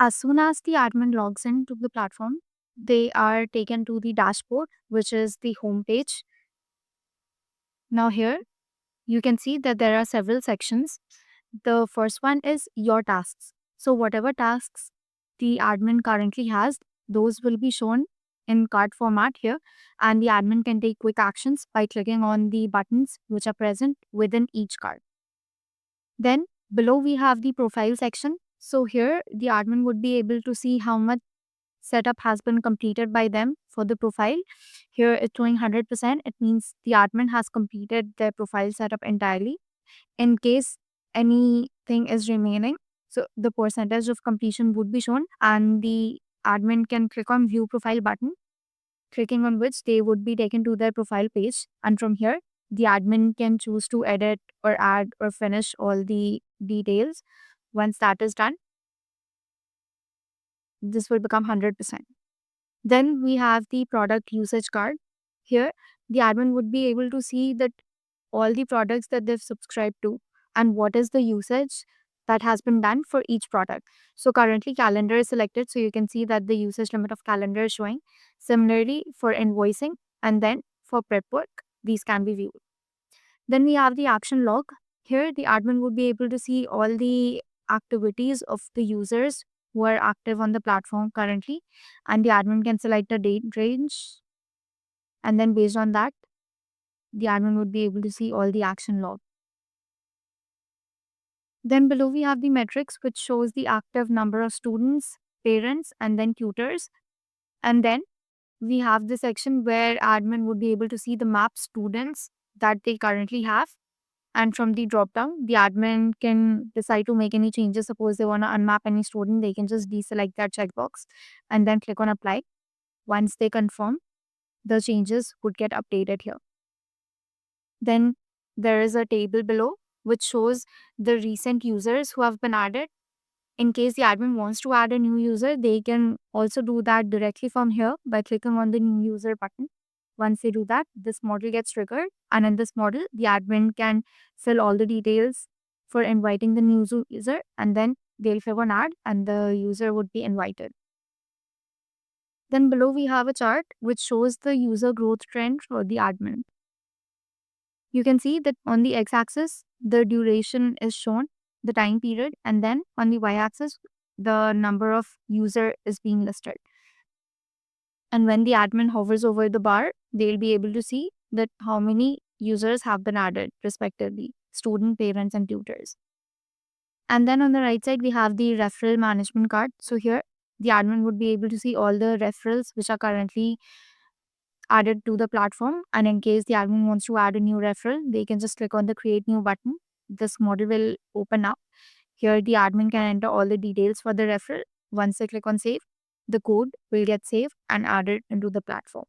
As soon as the admin logs into the platform, they are taken to the dashboard, which is the home page. Now, here you can see that there are several sections. The first one is your tasks. So, whatever tasks the admin currently has, those will be shown in card format here, and the admin can take quick actions by clicking on the buttons which are present within each card. Then below we have the profile section. So here the admin would be able to see how much setup has been completed by them for the profile. Here it's showing 100%. It means the admin has completed their profile setup entirely. In case anything is remaining, so the percentage of completion would be shown, and the admin can click on view profile button, clicking on which they would be taken to their profile page. And from here, the admin can choose to edit or add or finish all the details. Once that is done, this will become 100%. Then we have the product usage card. Here, the admin would be able to see that all the products that they've subscribed to and what is the usage that has been done for each product. So currently calendar is selected, so you can see that the usage limit of calendar is showing. Similarly for invoicing and then for prep work, these can be viewed. Then we have the action log. Here the admin would be able to see all the activities of the users who are active on the platform currently, and the admin can select a date range, and then based on that the admin would be able to see all the action log. Then below we have the metrics, which shows the active number of students, parents, and then tutors. And then we have the section where admin would be able to see the map students that they currently have. And from the drop down, the admin can decide to make any changes. Suppose they want to unmap any student, they can just deselect that checkbox and then click on apply. Once they confirm, the changes would get updated here. Then there is a table below which shows the recent users who have been added. In case the admin wants to add a new user, they can also do that directly from here by clicking on the new user button. Once they do that, this model gets triggered, and in this model, the admin can fill all the details for inviting the new user, and then they'll click on add and the user would be invited. Then below we have a chart which shows the user growth trend for the admin. You can see that on the x-axis, the duration is shown, the time period, and then on the y-axis, the number of user is being listed. And when the admin hovers over the bar, they'll be able to see that how many users have been added respectively, student, parents, and tutors. And then on the right side, we have the referral management card. So here, the admin would be able to see all the referrals which are currently added to the platform. And in case the admin wants to add a new referral, they can just click on the create new button. This model will open up. Here the admin can enter all the details for the referral. Once they click on save, the code will get saved and added into the platform.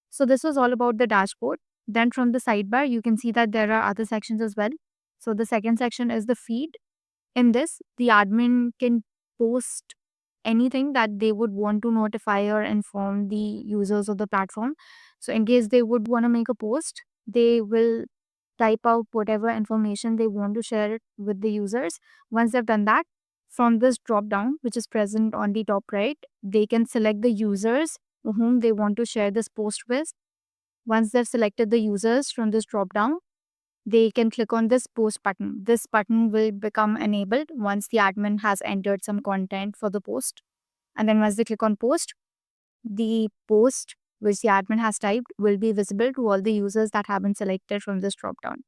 So this was all about the dashboard. Then from the sidebar, you can see that there are other sections as well. So the second section is the feed. In this, the admin can post anything that they would want to notify or inform the users of the platform. So in case they would want to make a post, they will type out whatever information they want to share it with the users. Once they've done that, from this drop down, which is present on the top right, they can select the users whom they want to share this post with. Once they've selected the users from this drop down, they can click on this post button. This button will become enabled once the admin has entered some content for the post. And then once they click on post, the post which the admin has typed will be visible to all the users that have been selected from this drop down.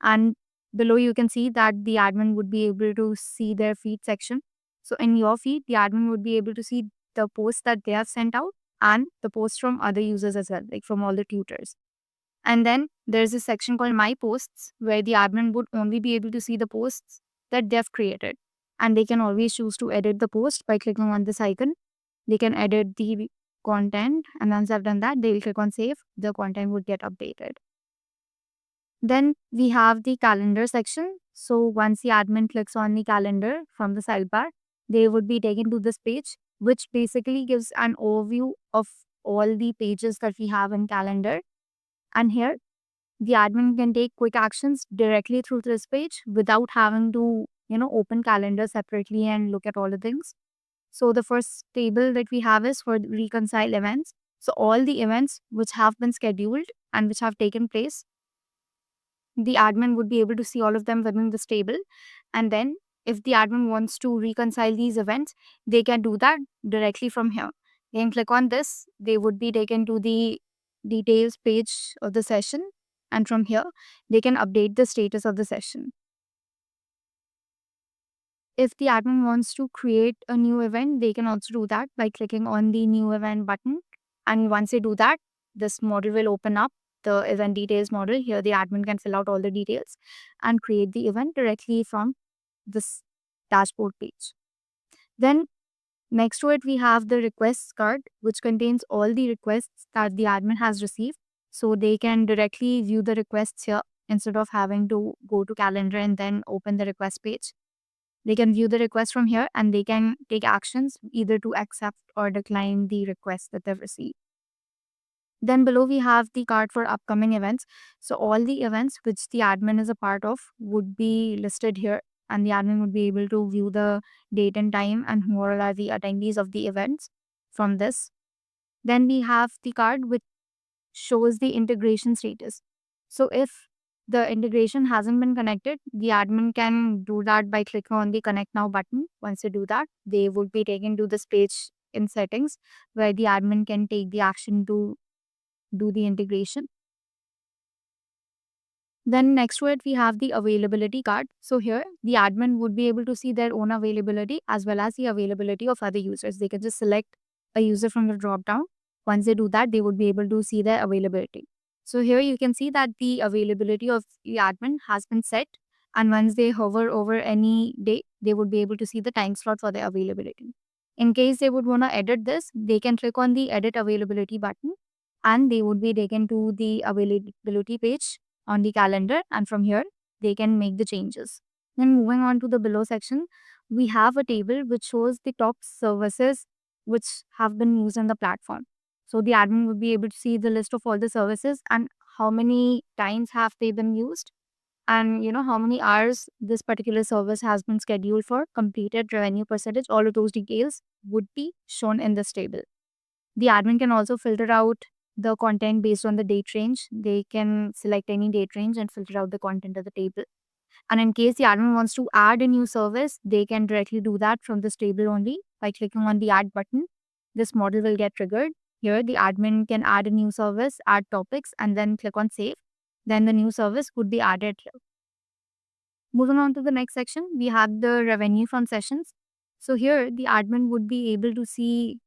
And below you can see that the admin would be able to see their feed section. So in your feed, the admin would be able to see the posts that they have sent out and the posts from other users as well, like from all the tutors. And then there's a section called My Posts where the admin would only be able to see the posts that they've created. And they can always choose to edit the post by clicking on this icon. They can edit the content, and once they've done that, they'll click on save. The content would get updated. Then we have the calendar section. So once the admin clicks on the calendar from the sidebar, they would be taken to this page, which basically gives an overview of all the pages that we have in calendar. And here, the admin can take quick actions directly through this page without having to, open calendar separately and look at all the things. So the first table that we have is for reconcile events. So all the events which have been scheduled and which have taken place, the admin would be able to see all of them within this table. And then if the admin wants to reconcile these events, they can do that directly from here. They can click on this. They would be taken to the details page of the session. And from here, they can update the status of the session. If the admin wants to create a new event, they can also do that by clicking on the new event button. And once they do that, this model will open up, the event details model. Here, the admin can fill out all the details and create the event directly from this dashboard page. Then next to it, we have the requests card, which contains all the requests that the admin has received. So they can directly view the requests here instead of having to go to calendar and then open the request page. They can view the request from here and they can take actions either to accept or decline the request that they've received. Then below we have the card for upcoming events. So all the events which the admin is a part of would be listed here, and the admin would be able to view the date and time and who all are the attendees of the events from this. Then we have the card which shows the integration status. So if the integration hasn't been connected, the admin can do that by clicking on the connect now button. Once they do that, they would be taken to this page in settings where the admin can take the action to do the integration. Then next to it, we have the availability card. So here, the admin would be able to see their own availability as well as the availability of other users. They can just select a user from the drop down. Once they do that, they would be able to see their availability. So here you can see that the availability of the admin has been set. And once they hover over any day, they would be able to see the time slot for their availability. In case they would want to edit this, they can click on the edit availability button and they would be taken to the availability page on the calendar, and from here they can make the changes. Then moving on to the below section, we have a table which shows the top services which have been used on the platform. So the admin would be able to see the list of all the services and how many times have they been used, and how many hours this particular service has been scheduled for, completed, revenue percentage. All of those details would be shown in this table. The admin can also filter out the content based on the date range. They can select any date range and filter out the content of the table. And in case the admin wants to add a new service, they can directly do that from this table only by clicking on the add button. This model will get triggered. Here, the admin can add a new service, add topics, and then click on save. Then the new service would be added here. Moving on to the next section, we have the revenue from sessions. So here, the admin would be able to see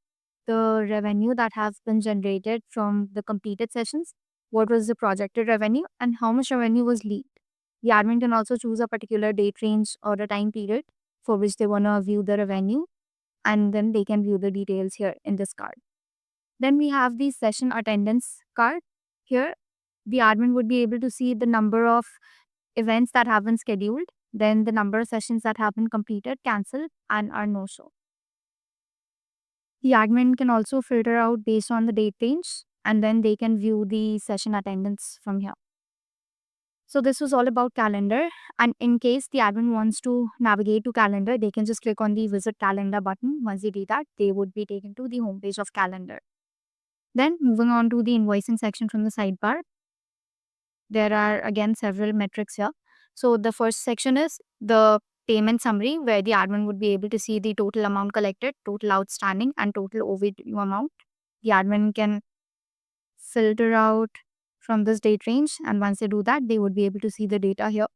the revenue that has been generated from the completed sessions, what was the projected revenue, and how much revenue was leaked. The admin can also choose a particular date range or a time period for which they want to view the revenue, and then they can view the details here in this card. Then we have the session attendance card. Here, the admin would be able to see the number of events that have been scheduled, then the number of sessions that have been completed, cancelled, and are no show. The admin can also filter out based on the date range, and then they can view the session attendance from here. So this was all about calendar. And in case the admin wants to navigate to calendar, they can just click on the visit calendar button. Once they do that, they would be taken to the homepage of calendar. Then moving on to the invoicing section from the sidebar, there are again several metrics here. So the first section is the payment summary, where the admin would be able to see the total amount collected, total outstanding, and total overdue amount. The admin can filter out from this date range, and once they do that, they would be able to see the data here.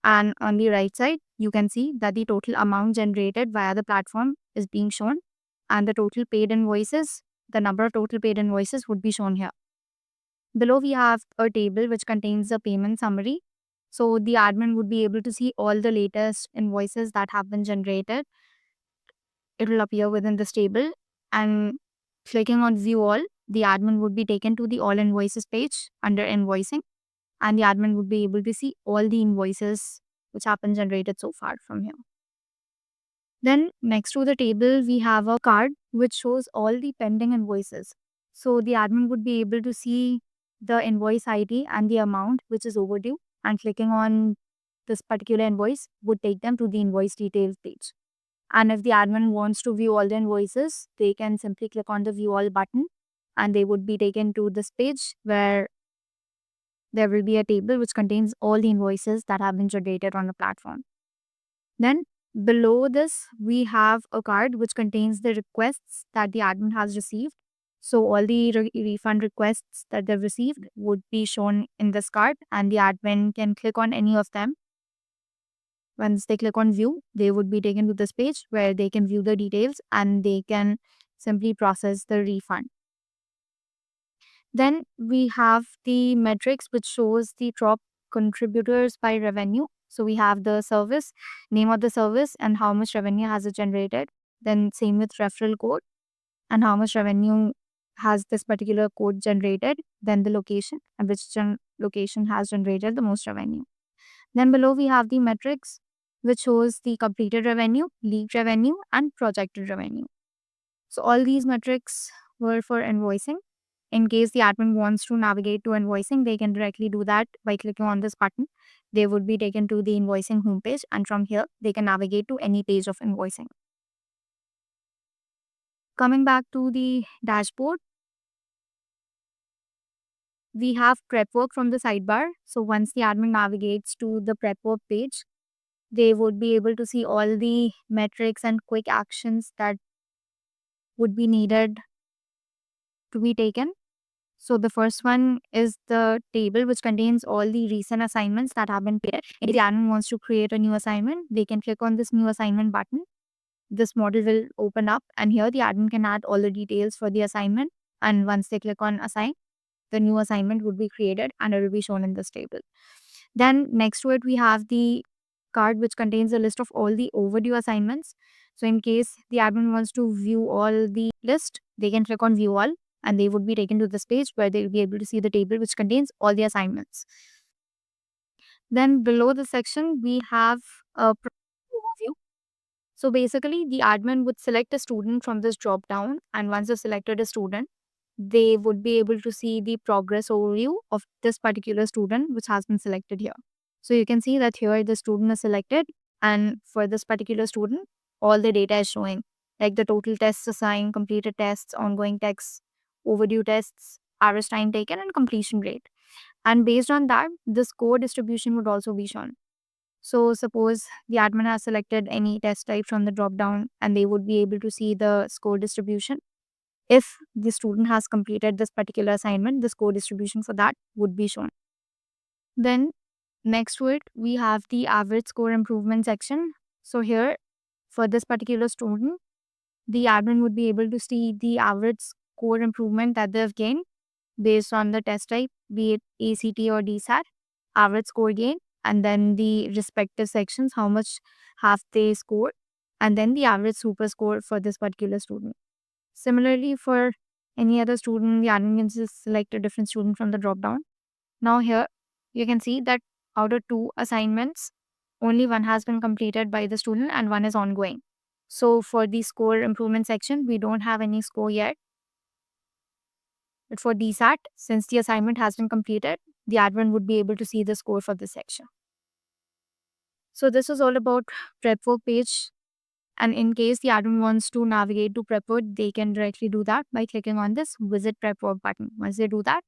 And on the right side, you can see that the total amount generated via the platform is being shown, and the total paid invoices, the number of total paid invoices would be shown here. Below, we have a table which contains the payment summary. So the admin would be able to see all the latest invoices that have been generated. It will appear within this table, and clicking on view all, the admin would be taken to the all invoices page under invoicing, and the admin would be able to see all the invoices which have been generated so far from here. Then next to the table, we have a card which shows all the pending invoices. So the admin would be able to see the invoice ID and the amount which is overdue, and clicking on this particular invoice would take them to the invoice details page. And if the admin wants to view all the invoices, they can simply click on the view all button and they would be taken to this page where there will be a table which contains all the invoices that have been generated on the platform. Then below this, we have a card which contains the requests that the admin has received. So all the refund requests that they've received would be shown in this card, and the admin can click on any of them. Once they click on view, they would be taken to this page where they can view the details and they can simply process the refund. Then we have the metrics which shows the top contributors by revenue. So we have the service, name of the service, and how much revenue has it generated. Then same with referral code and how much revenue has this particular code generated. Then the location and which location has generated the most revenue. Then below we have the metrics which shows the completed revenue, leaked revenue, and projected revenue. So all these metrics were for invoicing. In case the admin wants to navigate to invoicing, they can directly do that by clicking on this button. They would be taken to the invoicing homepage, and from here, they can navigate to any page of invoicing. Coming back to the dashboard, we have prep work from the sidebar. So once the admin navigates to the prep work page, they would be able to see all the metrics and quick actions that would be needed to be taken. So the first one is the table which contains all the recent assignments that have been created. If the admin wants to create a new assignment, they can click on this new assignment button. This model will open up and here the admin can add all the details for the assignment. And once they click on assign, the new assignment would be created and it will be shown in this table. Then next to it, we have the card which contains a list of all the overdue assignments. So in case the admin wants to view all the list, they can click on view all and they would be taken to this page where they'll be able to see the table which contains all the assignments. Then below the section, we have a overview. So basically, the admin would select a student from this drop down, and once they've selected a student, they would be able to see the progress overview of this particular student which has been selected here. So you can see that here the student is selected, and for this particular student, all the data is showing like the total tests assigned, completed tests, ongoing tests, overdue tests, average time taken, and completion rate. And based on that, the score distribution would also be shown. So suppose the admin has selected any test type from the drop down and they would be able to see the score distribution. If the student has completed this particular assignment, the score distribution for that would be shown. Then next to it, we have the average score improvement section. So here, for this particular student, the admin would be able to see the average score improvement that they've gained based on the test type, be it ACT or DSAT, average score gain, and then the respective sections, how much have they scored, and then the average super score for this particular student. Similarly, for any other student, the admin can just select a different student from the drop down. Now here, you can see that out of 2 assignments, only one has been completed by the student and one is ongoing. So for the score improvement section, we don't have any score yet. But for DSAT, since the assignment has been completed, the admin would be able to see the score for this section. So this is all about prep work page. And in case the admin wants to navigate to prep work, they can directly do that by clicking on this visit prep work button. Once they do that,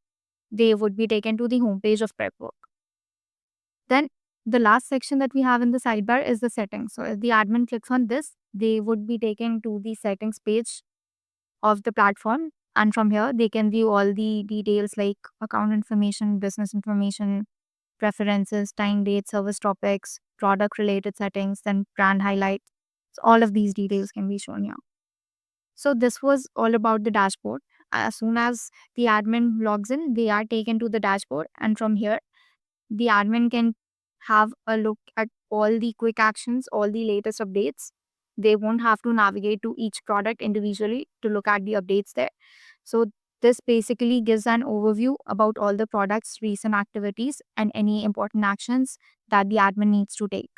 they would be taken to the homepage of prep work. Then the last section that we have in the sidebar is the settings. So if the admin clicks on this, they would be taken to the settings page of the platform. And from here, they can view all the details like account information, business information, preferences, time, date, service topics, product related settings, then brand highlights. So all of these details can be shown here. So this was all about the dashboard. As soon as the admin logs in, they are taken to the dashboard. And from here, the admin can have a look at all the quick actions, all the latest updates. They won't have to navigate to each product individually to look at the updates there. So this basically gives an overview about all the products, recent activities, and any important actions that the admin needs to take.